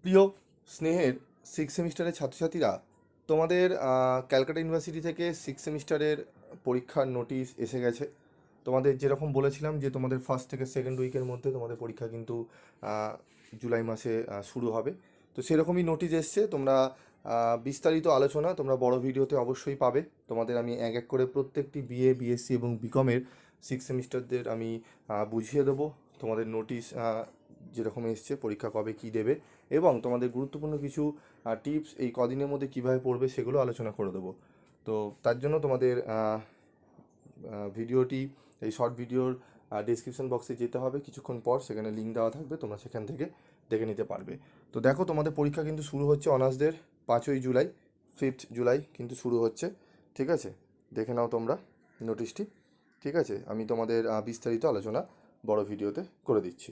প্রিয় স্নেহের সিক্স সেমিস্টারের ছাত্রছাত্রীরা, তোমাদের ক্যালকাটা ইউনিভার্সিটি থেকে সিক্স সেমিস্টারের পরীক্ষার নোটিশ এসে গেছে। তোমাদের যেরকম বলেছিলাম যে তোমাদের ফার্স্ট থেকে সেকেন্ড উইকের মধ্যে তোমাদের পরীক্ষা কিন্তু আহ, জুলাই মাসে শুরু হবে। তো সেরকমই নোটিশ এসছে। তোমরা বিস্তারিত আলোচনা তোমরা বড় ভিডিওতে অবশ্যই পাবে। তোমাদের আমি এক এক করে প্রত্যেকটি বিএ, বিএসসি এবং বিকমের সিক্স সেমিস্টারদের আমি বুঝিয়ে দেবো। তোমাদের নোটিশ যেরকম এসছে, পরীক্ষা কবে কী দেবে, এবং তোমাদের গুরুত্বপূর্ণ কিছু টিপস এই কদিনের মধ্যে কীভাবে পড়বে সেগুলো আলোচনা করে দেবো। তো তার জন্য তোমাদের ভিডিওটি, এই শর্ট ভিডিওর ডিসক্রিপশন বক্সে যেতে হবে কিছুক্ষণ পর, সেখানে লিঙ্ক দেওয়া থাকবে, তোমরা সেখান থেকে দেখে নিতে পারবে। তো দেখো, তোমাদের পরীক্ষা কিন্তু শুরু হচ্ছে অনার্সদের 5ই জুলাই, 5th জুলাই কিন্তু শুরু হচ্ছে। ঠিক আছে, দেখে নাও তোমরা নোটিশটি। ঠিক আছে, আমি তোমাদের বিস্তারিত আলোচনা বড় ভিডিওতে করে দিচ্ছি।